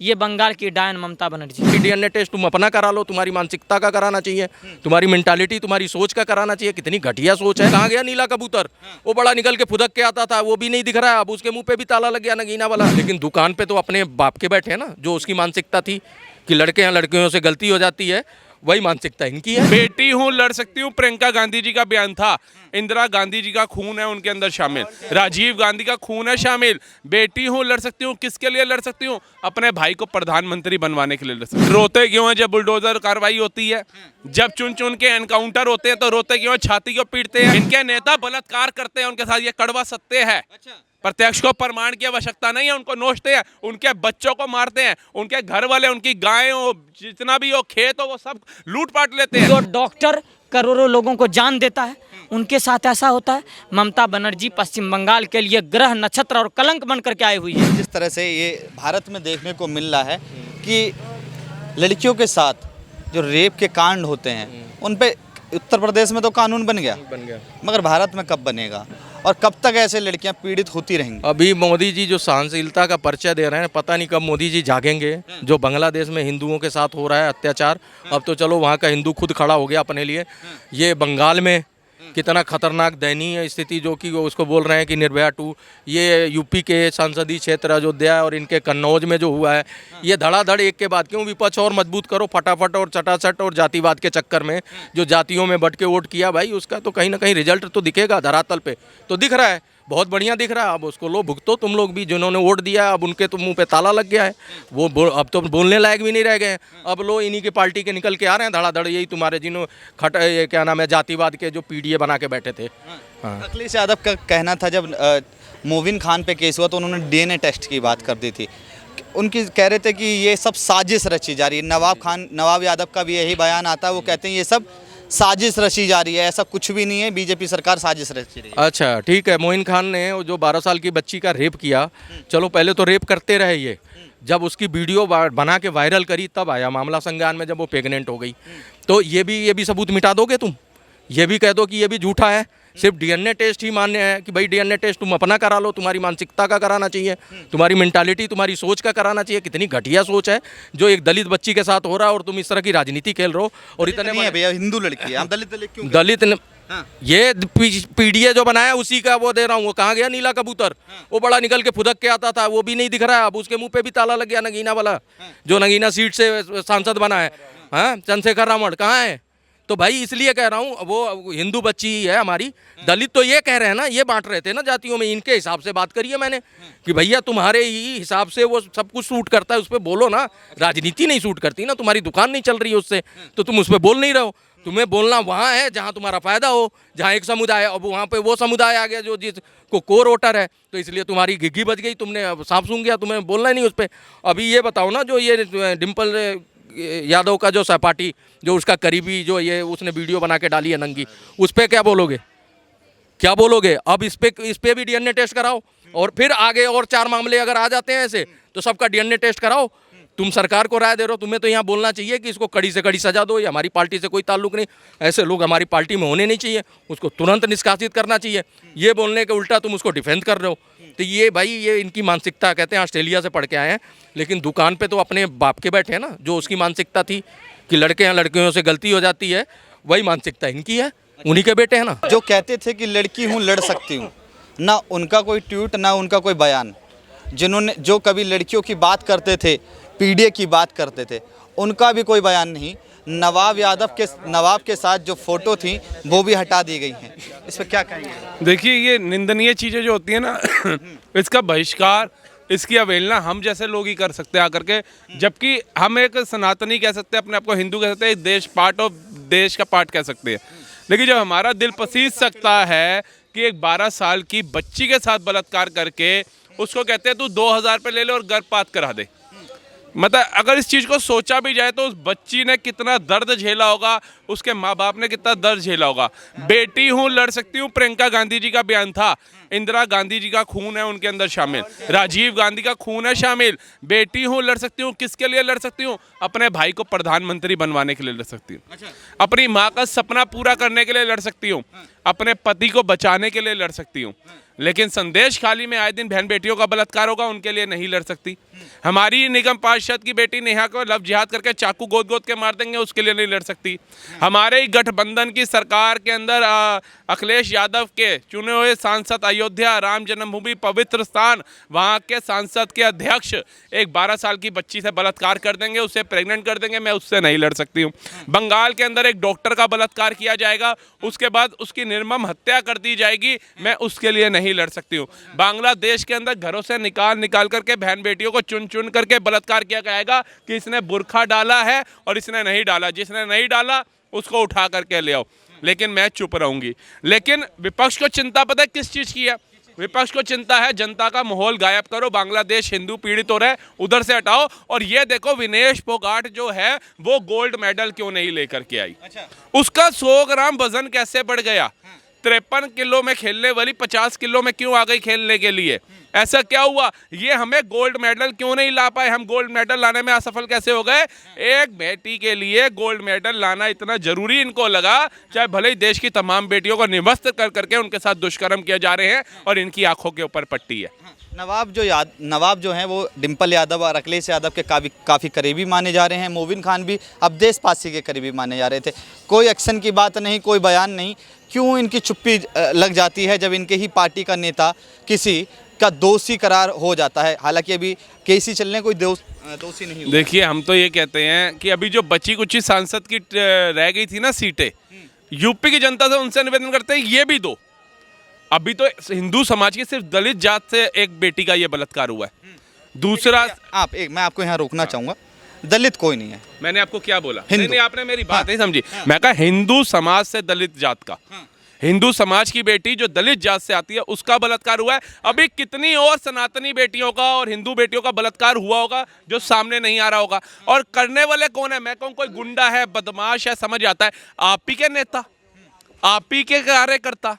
ये बंगाल की डायन ममता बनर्जी। डीएनए टेस्ट तुम अपना करा लो, तुम्हारी मानसिकता का कराना चाहिए, तुम्हारी मेंटालिटी, तुम्हारी सोच का कराना चाहिए। कितनी घटिया सोच है। कहाँ गया नीला कबूतर? वो बड़ा निकल के फुदक के आता था, वो भी नहीं दिख रहा है। अब उसके मुंह पे भी ताला लग गया नगीना वाला। लेकिन दुकान पे तो अपने बाप के बैठे हैं ना, जो उसकी मानसिकता थी कि लड़के हैं, लड़कियों से गलती हो जाती है, वही मानसिकता इनकी है। बेटी हूँ लड़ सकती हूँ, प्रियंका गांधी जी का बयान था। इंदिरा गांधी जी का खून है उनके अंदर शामिल, राजीव गांधी का खून है शामिल। बेटी हूँ लड़ सकती हूँ, किसके लिए लड़ सकती हूँ? अपने भाई को प्रधानमंत्री बनवाने के लिए लड़ सकती हूँ। रोते क्यों है जब बुलडोजर कार्रवाई होती है? जब चुन चुन के एनकाउंटर होते हैं तो रोते क्यों है? छाती को पीटते हैं। इनके नेता बलात्कार करते हैं, उनके साथ ये कड़वा सत्य है। प्रत्यक्ष को प्रमाण की आवश्यकता नहीं है, उनको नोचते हैं, उनके बच्चों को मारते हैं, उनके घर वाले, उनकी गायें हो, जितना भी हो, खेत हो, वो सब लूटपाट लेते हैं। जो डॉक्टर करोड़ों लोगों को जान देता है, उनके साथ ऐसा होता है। ममता बनर्जी पश्चिम बंगाल के लिए ग्रह, नक्षत्र और कलंक बन करके आई हुई है। जिस तरह से ये भारत में देखने को मिल रहा है कि लड़कियों के साथ जो रेप के कांड होते हैं, उन पे उत्तर प्रदेश में तो कानून बन गया, मगर भारत में कब बनेगा और कब तक ऐसे लड़कियां पीड़ित होती रहेंगी? अभी मोदी जी जो सहनशीलता का परिचय दे रहे हैं, पता नहीं कब मोदी जी जागेंगे। जो बांग्लादेश में हिंदुओं के साथ हो रहा है अत्याचार, अब तो चलो वहाँ का हिंदू खुद खड़ा हो गया अपने लिए। ये बंगाल में कितना खतरनाक दयनीय स्थिति, जो कि वो उसको बोल रहे हैं कि निर्भया 2, ये यूपी के संसदीय क्षेत्र अयोध्या और इनके कन्नौज में जो हुआ है, ये धड़ाधड़ एक के बाद क्यों विपक्ष और मजबूत करो फटाफट और चटाचट। और जातिवाद के चक्कर में जो जातियों में बट के वोट किया भाई, उसका तो कहीं ना कहीं रिजल्ट तो दिखेगा धरातल पे, तो दिख रहा है, बहुत बढ़िया दिख रहा है। अब उसको लो भुगतो तुम लोग भी, जिन्होंने वोट दिया। अब उनके तो मुंह पे ताला लग गया है, वो अब तो बोलने लायक भी नहीं रह गए हैं। अब लो इन्हीं की पार्टी के निकल के आ रहे हैं धड़ाधड़, यही तुम्हारे जिन्होंने ये क्या नाम है, जातिवाद के जो पीडीए बना के बैठे थे। हाँ। अखिलेश यादव का कहना था जब मोविन खान पे केस हुआ तो उन्होंने डीएनए टेस्ट की बात कर दी थी। उनकी कह रहे थे कि ये सब साजिश रची जा रही है। नवाब यादव का भी यही बयान आता है, वो कहते हैं ये सब साजिश रची जा रही है, ऐसा कुछ भी नहीं है, बीजेपी सरकार साजिश रची रही है। अच्छा ठीक है, मोइन खान ने जो 12 साल की बच्ची का रेप किया, चलो पहले तो रेप करते रहे ये, जब उसकी वीडियो बना के वायरल करी तब आया मामला संज्ञान में, जब वो प्रेग्नेंट हो गई। तो ये भी सबूत मिटा दोगे तुम? ये भी कह दो कि ये भी झूठा है, सिर्फ डीएनए टेस्ट ही मान्य है कि भाई डीएनए टेस्ट तुम अपना करा लो, तुम्हारी मानसिकता का कराना चाहिए, तुम्हारी मेंटालिटी, तुम्हारी सोच का कराना चाहिए। कितनी घटिया सोच है जो एक दलित बच्ची के साथ हो रहा है, और तुम इस तरह की राजनीति खेल रहे हो। और इतने नहीं है भैया, हिंदू लड़की है, आप दलित क्यों? दलित ये पीडीए जो बनाया उसी का वो दे रहा हूँ। वो कहाँ गया नीला कबूतर? वो बड़ा निकल के फुदक के आता था, वो भी नहीं दिख रहा है। अब उसके मुंह पे भी ताला लग गया नगीना वाला, जो नगीना सीट से सांसद बना है। हाँ, चंद्रशेखर रावण कहाँ है? तो भाई इसलिए कह रहा हूँ, वो हिंदू बच्ची ही है हमारी। दलित तो ये कह रहे हैं ना, ये बांट रहे थे ना जातियों में, इनके हिसाब से बात करिए मैंने कि भैया तुम्हारे ही हिसाब से वो सब कुछ सूट करता है, उस पर बोलो ना। राजनीति नहीं सूट करती ना, तुम्हारी दुकान नहीं चल रही है उससे, तो तुम उस पर बोल नहीं रहे हो। तुम्हें बोलना वहाँ है जहाँ तुम्हारा फायदा हो, जहाँ एक समुदाय है। अब वहाँ पे वो समुदाय आ गया जो जिसको कोर वोटर है, तो इसलिए तुम्हारी घिघी बच गई, तुमने सांप सूंघ गया, तुम्हें बोलना ही नहीं उस पर। अभी ये बताओ ना, जो ये डिम्पल यादव का जो सहपाठी, जो उसका करीबी, जो ये उसने वीडियो बना के डाली है नंगी, उस पर क्या बोलोगे? क्या बोलोगे? अब इस पे भी डीएनए टेस्ट कराओ, और फिर आगे और 4 मामले अगर आ जाते हैं ऐसे, तो सबका डीएनए टेस्ट कराओ। तुम सरकार को राय दे रहे हो, तुम्हें तो यहाँ बोलना चाहिए कि इसको कड़ी से कड़ी सजा दो, ये हमारी पार्टी से कोई ताल्लुक नहीं, ऐसे लोग हमारी पार्टी में होने नहीं चाहिए, उसको तुरंत निष्कासित करना चाहिए। ये बोलने के उल्टा तुम उसको डिफेंड कर रहे हो। तो ये भाई, ये इनकी मानसिकता, कहते हैं ऑस्ट्रेलिया से पढ़ के आए हैं, लेकिन दुकान पे तो अपने बाप के बैठे हैं ना। जो उसकी मानसिकता थी कि लड़के हैं, लड़कियों से गलती हो जाती है, वही मानसिकता इनकी है, उन्हीं के बेटे हैं ना। जो कहते थे कि लड़की हूँ लड़ सकती हूँ, ना उनका कोई ट्वीट, ना उनका कोई बयान। जिन्होंने जो कभी लड़कियों की बात करते थे, पीडीए की बात करते थे, उनका भी कोई बयान नहीं। नवाब के साथ जो फोटो थी वो भी हटा दी गई हैं। इस पर क्या कहेंगे? देखिए, ये निंदनीय चीज़ें जो होती है ना इसका बहिष्कार, इसकी अवहेलना हम जैसे लोग ही कर सकते हैं आकर के। जबकि हम एक सनातनी कह सकते हैं, अपने आप को हिंदू कह सकते हैं, देश का पार्ट कह सकते हैं। लेकिन जब हमारा दिल पसीज सकता है कि एक 12 साल की बच्ची के साथ बलात्कार करके उसको कहते हैं तू 2000 पे ले ले और गर्भपात करा दे, मतलब अगर इस चीज़ को सोचा भी जाए तो उस बच्ची ने कितना दर्द झेला होगा, उसके माँ बाप ने कितना दर्द झेला होगा। बेटी हूँ लड़ सकती हूँ, प्रियंका गांधी जी का बयान था। इंदिरा गांधी जी का खून है उनके अंदर शामिल, राजीव गांधी का खून है शामिल। बेटी हूँ लड़ सकती हूँ, किसके लिए लड़ सकती हूँ? अपने भाई को प्रधानमंत्री बनवाने के लिए लड़ सकती हूँ, अपनी माँ का सपना पूरा करने के लिए लड़ सकती हूँ, अपने पति को बचाने के लिए लड़ सकती हूँ। लेकिन संदेश खाली में आए दिन बहन बेटियों का बलात्कार होगा, उनके लिए नहीं लड़ सकती। हमारी निगम पार्षद की बेटी नेहा को लव जिहाद करके चाकू गोद गोद के मार देंगे, उसके लिए नहीं लड़ सकती। हमारे ही गठबंधन की सरकार के अंदर अखिलेश यादव के चुने हुए सांसद अयोध्या राम जन्मभूमि पवित्र स्थान, वहाँ के सांसद के अध्यक्ष एक 12 साल की बच्ची से बलात्कार कर देंगे, उसे प्रेग्नेंट कर देंगे, मैं उससे नहीं लड़ सकती हूँ। बंगाल के अंदर एक डॉक्टर का बलात्कार किया जाएगा, उसके बाद उसकी निर्मम हत्या कर दी जाएगी, मैं उसके लिए नहीं लड़ सकती हूँ। बांग्लादेश के अंदर घरों से निकाल करके बहन बेटियों को चुन चुन करके बलात्कार किया जाएगा कि इसने बुर्खा डाला है और इसने नहीं डाला, जिसने नहीं डाला उसको उठा करके ले आओ, लेकिन मैं चुप रहूंगी। लेकिन विपक्ष को चिंता पता है किस चीज़ की है? विपक्ष को चिंता है जनता का माहौल गायब करो, बांग्लादेश हिंदू पीड़ित हो रहा है, उधर से हटाओ। और ये देखो विनेश फोगाट जो है वो गोल्ड मेडल क्यों नहीं लेकर के आई? उसका 100 ग्राम वजन कैसे बढ़ गया? 53 किलो में खेलने वाली 50 किलो में क्यों आ गई खेलने के लिए? ऐसा क्या हुआ? ये हमें गोल्ड मेडल क्यों नहीं ला पाए? हम गोल्ड मेडल लाने में असफल कैसे हो गए? एक बेटी के लिए गोल्ड मेडल लाना इतना जरूरी इनको लगा, चाहे भले ही देश की तमाम बेटियों को निवस्त कर करके उनके साथ दुष्कर्म किए जा रहे हैं और इनकी आंखों के ऊपर पट्टी है। नवाब जो हैं वो डिम्पल यादव और अखिलेश यादव के काफ़ी करीबी माने जा रहे हैं। मोबिन खान भी अवधेश पासी के करीबी माने जा रहे थे। कोई एक्शन की बात नहीं, कोई बयान नहीं। क्यों इनकी चुप्पी लग जाती है जब इनके ही पार्टी का नेता किसी का दोषी करार हो जाता है? हालांकि अभी केसी चलने कोई दोषी नहीं हुआ। देखिए, हम तो ये कहते हैं कि अभी जो बची कुछ सांसद की रह गई थी ना सीटें, यूपी की जनता से उनसे निवेदन करते हैं ये भी दो। अभी तो हिंदू समाज की सिर्फ दलित जात से एक बेटी का ये बलात्कार हुआ है। दूसरा मैं आपको यहाँ रोकना चाहूँगा, दलित कोई नहीं है। मैंने आपको क्या बोला? नहीं, आपने मेरी बात नहीं समझी। मैं कहा हिंदू समाज से दलित जात का, हिंदू समाज की बेटी जो दलित जात से आती है उसका बलात्कार हुआ है। अभी कितनी और सनातनी बेटियों का और हिंदू बेटियों का बलात्कार हुआ होगा जो सामने नहीं आ रहा होगा। और करने वाले कौन है? मैं कहूँ कोई गुंडा है, बदमाश है, समझ आता है। आप ही के नेता, आप ही के कार्यकर्ता।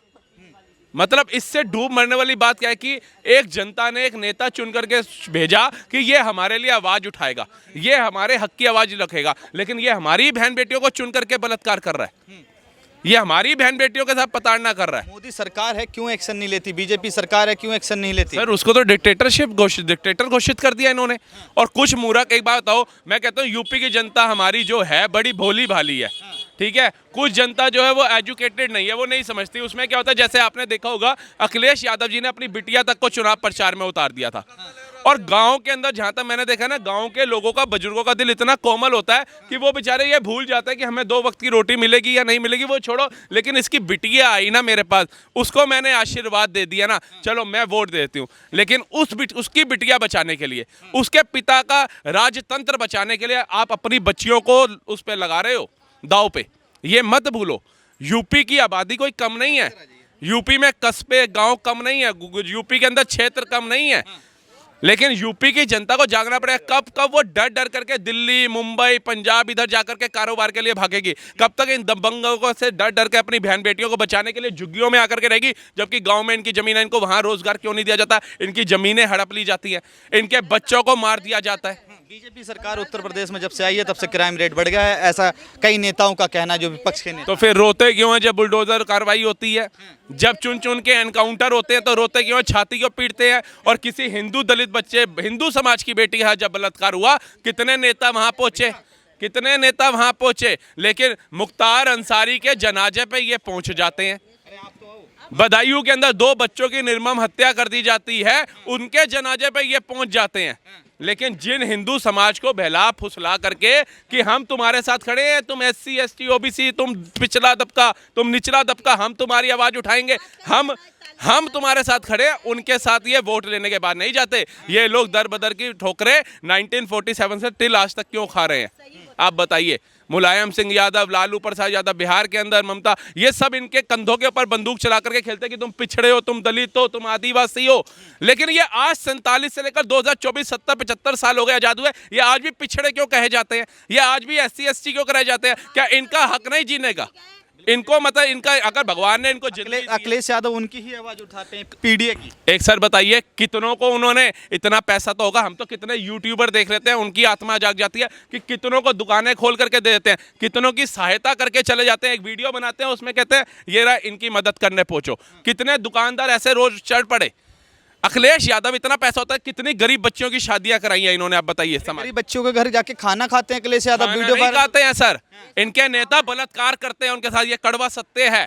मतलब इससे डूब मरने वाली बात क्या है कि एक जनता ने एक नेता चुन करके भेजा कि ये हमारे लिए आवाज उठाएगा, ये हमारे हक की आवाज रखेगा, लेकिन ये हमारी बहन बेटियों को चुन करके बलात्कार कर रहा है, ये हमारी बहन बेटियों के साथ प्रताड़ना कर रहा है। मोदी सरकार है क्यों एक्शन नहीं लेती? बीजेपी सरकार है क्यों एक्शन नहीं लेती? सर उसको तो डिक्टेटर घोषित कर दिया इन्होंने। और कुछ मूर्ख, एक बात बताओ, मैं कहता हूँ यूपी की जनता हमारी जो है बड़ी भोली भाली है, ठीक है। कुछ जनता जो है वो एजुकेटेड नहीं है, वो नहीं समझती। उसमें क्या होता है, जैसे आपने देखा होगा अखिलेश यादव जी ने अपनी बिटिया तक को चुनाव प्रचार में उतार दिया था। और गांव के अंदर जहां तक मैंने देखा ना, गांव के लोगों का, बुजुर्गों का दिल इतना कोमल होता है कि वो बेचारे ये भूल जाते हैं कि हमें 2 वक्त की रोटी मिलेगी या नहीं मिलेगी, वो छोड़ो। लेकिन इसकी बिटिया आई ना मेरे पास, उसको मैंने आशीर्वाद दे दिया ना, चलो मैं वोट देती हूँ। लेकिन उसकी बिटिया बचाने के लिए, उसके पिता का राजतंत्र बचाने के लिए आप अपनी बच्चियों को उस पर लगा रहे हो, दाव पे। ये मत भूलो, यूपी की आबादी कोई कम नहीं है, यूपी में कस्बे गांव कम नहीं है, यूपी के अंदर क्षेत्र कम नहीं है। लेकिन यूपी की जनता को जागना पड़ेगा। कब वो डर डर करके दिल्ली, मुंबई, पंजाब इधर जाकर के कारोबार के लिए भागेगी? कब तक इन दबंगों से डर डर के अपनी बहन बेटियों को बचाने के लिए झुग्गियों में आकर के रहेगी? जबकि गांव में इनकी जमीन है, इनको वहां रोजगार क्यों नहीं दिया जाता? इनकी जमीनें हड़प ली जाती हैं, इनके बच्चों को मार दिया जाता है। बीजेपी सरकार उत्तर प्रदेश में जब से आई है तब से क्राइम रेट बढ़ गया है, ऐसा कई नेताओं का कहना है, जो विपक्ष के नेता। तो फिर रोते क्यों हैं जब बुलडोजर कार्रवाई होती है? जब चुन चुन के एनकाउंटर होते हैं तो रोते क्यों हैं, छाती को पीटते हैं? और किसी हिंदू दलित बच्चे, हिंदू समाज की बेटी है जब बलात्कार हुआ, कितने नेता वहां पहुंचे, कितने नेता वहां पहुंचे? लेकिन मुख्तार अंसारी के जनाजे पे ये पहुंच जाते हैं। बदायूं के अंदर 2 बच्चों की निर्मम हत्या कर दी जाती है, उनके जनाजे पे ये पहुंच जाते हैं। लेकिन जिन हिंदू समाज को बहला फुसला करके कि हम तुम्हारे साथ खड़े हैं, तुम SC ST OBC, तुम पिछला दबका, तुम निचला दबका, हम तुम्हारी आवाज उठाएंगे, हम तुम्हारे साथ खड़े हैं, उनके साथ ये वोट लेने के बाद नहीं जाते। ये लोग दर बदर की ठोकरें 1947 से टिल आज तक क्यों खा रहे हैं? आप बताइए। मुलायम सिंह यादव, लालू प्रसाद यादव बिहार के अंदर, ममता, ये सब इनके कंधों के ऊपर बंदूक चला करके खेलते कि तुम पिछड़े हो, तुम दलित हो, तुम आदिवासी हो। लेकिन ये आज 47 से लेकर 2024 70 75 साल हो गए आजाद हुए, ये आज भी पिछड़े क्यों कहे जाते हैं? ये आज भी SC ST क्यों कराए जाते हैं? क्या इनका हक नहीं जीने का? इनको मतलब इनका अगर भगवान ने इनको जिंदगी दी है- अखिलेश यादव उनकी ही आवाज उठाते हैं, पीडीए की। एक सर बताइए कितनों को उन्होंने, इतना पैसा तो होगा, हम तो कितने यूट्यूबर देख लेते हैं, उनकी आत्मा जाग जाती है कि कितनों को दुकानें खोल करके दे देते हैं, कितनों की सहायता करके चले जाते हैं। एक वीडियो बनाते हैं उसमें कहते हैं ये रहा इनकी मदद करने पहुंचो। कितने दुकानदार ऐसे रोज चढ़ पड़े। अखिलेश यादव इतना पैसा होता है, कितनी गरीब बच्चियों की शादियां कराई हैं इन्होंने, आप बताइए। समाज गरीब बच्चों के घर जाके खाना खाते हैं अखिलेश यादव, खाना वीडियो नहीं वायरल। खाते हैं सर, इनके नेता बलात्कार करते हैं उनके साथ, ये कड़वा सत्य है।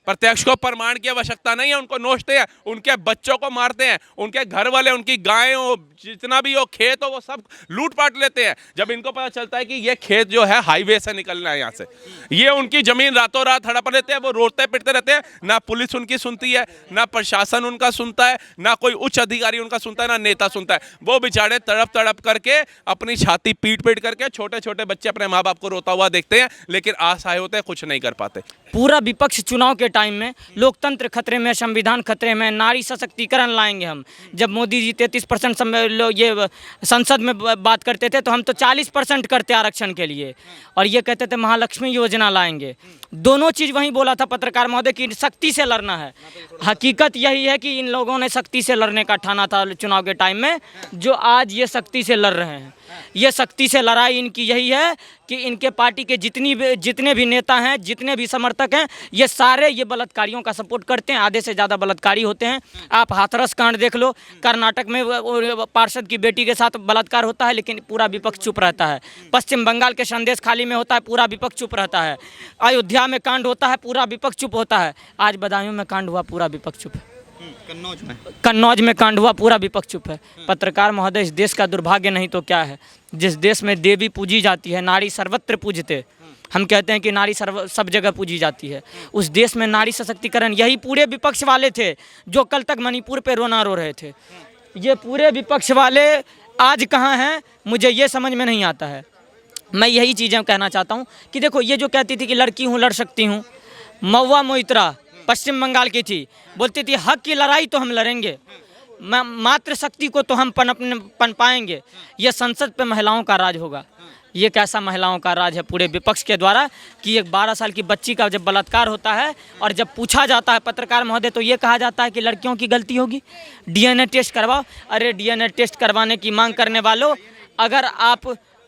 प्रत्यक्ष को प्रमाण की आवश्यकता नहीं है, उनको नोचते हैं, उनके बच्चों को मारते हैं, उनके घर वाले, उनकी गायें हो, जितना भी हो, खेत हो, वो सब लूट पाट लेते हैं। जब इनको पता चलता है कि ये खेत जो है हाईवे से निकलना है यहाँ से, ये उनकी जमीन रातों रात हड़प लेते हैं, वो रोते पिटते रहते हैं। ना पुलिस उनकी सुनती है, ना प्रशासन उनका सुनता है, ना कोई उच्च अधिकारी उनका सुनता है, ना नेता सुनता है। वो बेचारे तड़प तड़प करके अपनी छाती पीट पीट करके, छोटे छोटे बच्चे अपने माँ बाप को रोता हुआ देखते हैं, लेकिन आशाएं होते हैं, कुछ नहीं कर पाते। पूरा विपक्ष चुनाव के टाइम में लोकतंत्र खतरे में, संविधान खतरे में, नारी सशक्तिकरण लाएंगे हम। जब मोदी जी 33% ये संसद में बात करते थे तो हम तो 40% करते आरक्षण के लिए, और ये कहते थे महालक्ष्मी योजना लाएंगे। दोनों चीज़ वहीं बोला था पत्रकार महोदय कि सख्ती से लड़ना है। हकीकत यही है कि इन लोगों ने सख्ती से लड़ने का ठाना था चुनाव के टाइम में, जो आज ये सख्ती से लड़ रहे हैं। ये सख्ती से लड़ाई इनकी यही है कि इनके पार्टी के जितने भी नेता हैं, जितने भी समर्थक हैं, ये सारे ये बलात्कारियों का सपोर्ट करते हैं। आधे से ज़्यादा बलात्कारी होते हैं। आप हाथरस कांड देख लो, कर्नाटक में पार्षद की बेटी के साथ बलात्कार होता है, लेकिन पूरा विपक्ष चुप रहता है। पश्चिम बंगाल के संदेश खाली में होता है, पूरा विपक्ष चुप रहता है। अयोध्या में कांड होता है, पूरा विपक्ष चुप होता है। आज बदायूं में कांड हुआ, पूरा विपक्ष चुप है। कन्नौज में कांड हुआ, पूरा विपक्ष चुप है। पत्रकार महोदय, इस देश का दुर्भाग्य नहीं तो क्या है, जिस देश में देवी पूजी जाती है, नारी सर्वत्र पूजते, हम कहते हैं कि नारी सब जगह पूजी जाती है, उस देश में नारी सशक्तिकरण, यही पूरे विपक्ष वाले थे जो कल तक मणिपुर पे रोना रो रहे थे। ये पूरे विपक्ष वाले आज कहाँ हैं, मुझे ये समझ में नहीं आता है। मैं यही चीज़ें कहना चाहता हूँ कि देखो, ये जो कहती थी कि लड़की हूँ, लड़ सकती हूँ, महुआ मोइत्रा पश्चिम बंगाल की थी, बोलती थी हक की लड़ाई तो हम लड़ेंगे, मातृ शक्ति को तो हम पन पाएंगे। ये संसद पे महिलाओं का राज होगा। ये कैसा महिलाओं का राज है पूरे विपक्ष के द्वारा कि एक 12 साल की बच्ची का जब बलात्कार होता है और जब पूछा जाता है पत्रकार महोदय, तो ये कहा जाता है कि लड़कियों की गलती होगी, डीएनए टेस्ट करवाओ। अरे डीएनए टेस्ट करवाने की मांग करने वालों,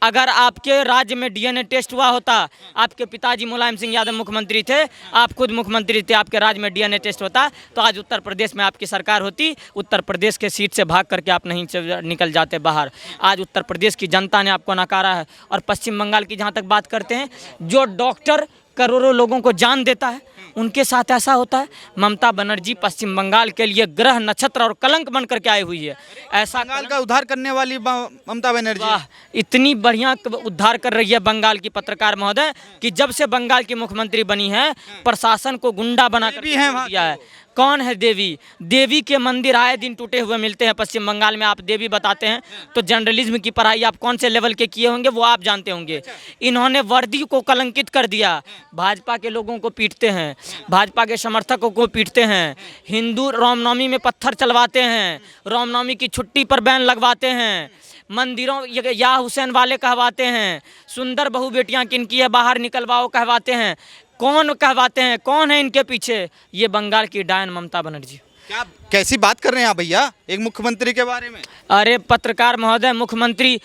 अगर आपके राज्य में डीएनए टेस्ट हुआ होता, आपके पिताजी मुलायम सिंह यादव मुख्यमंत्री थे, आप खुद मुख्यमंत्री थे, आपके राज्य में डीएनए टेस्ट होता तो आज उत्तर प्रदेश में आपकी सरकार होती, उत्तर प्रदेश के सीट से भाग करके आप नहीं निकल जाते बाहर। आज उत्तर प्रदेश की जनता ने आपको नकारा है। और पश्चिम बंगाल की जहाँ तक बात करते हैं, जो डॉक्टर करोड़ों लोगों को जान देता है, उनके साथ ऐसा होता है। ममता बनर्जी पश्चिम बंगाल के लिए ग्रह नक्षत्र और कलंक बन करके आई हुई है। ऐसा बंगाल का उद्धार करने वाली ममता बनर्जी, वाह, इतनी बढ़िया उद्धार कर रही है बंगाल की पत्रकार महोदय कि जब से बंगाल की मुख्यमंत्री बनी है, प्रशासन को गुंडा बना कर दिया है। कौन है देवी? देवी के मंदिर आए दिन टूटे हुए मिलते हैं पश्चिम बंगाल में। आप देवी बताते हैं तो जर्नलिज्म की पढ़ाई आप कौन से लेवल के किए होंगे वो आप जानते होंगे। इन्होंने वर्दी को कलंकित कर दिया, भाजपा के लोगों को पीटते हैं, भाजपा के समर्थकों को पीटते हैं, हिंदू रामनवमी में पत्थर चलवाते हैं, रामनवमी की छुट्टी पर बैन लगवाते हैं, मंदिरों या हुसैन वाले कहवाते हैं, सुंदर बहू बेटियां किनकी है बाहर निकलवाओ कहवाते हैं। कौन कहवाते हैं? कौन है इनके पीछे? ये बंगाल की डायन ममता बनर्जी। क्या कैसी बात कर रहे हैं आप भैया एक मुख्यमंत्री के बारे में? अरे पत्रकार महोदय, मुख्यमंत्री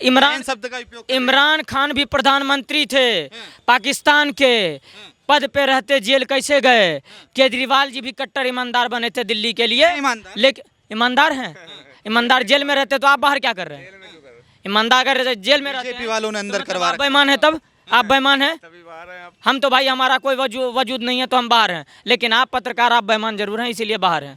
इमरान शब्द का उपयोग इमरान खान भी प्रधानमंत्री थे पाकिस्तान के, पद पे रहते जेल कैसे गए? केजरीवाल जी भी कट्टर ईमानदार बने थे दिल्ली के लिए, लेकिन ईमानदार हैं, ईमानदार जेल में रहते तो आप बाहर क्या कर रहे हैं? ईमानदार अगर जेल में रहते बीजेपी वालों ने अंदर करवा आप बेईमान है, तब आप बेईमान हैं। हम तो भाई हमारा कोई वजूद नहीं है तो हम बाहर हैं, लेकिन आप पत्रकार आप बेईमान जरूर हैं, इसीलिए बाहर हैं।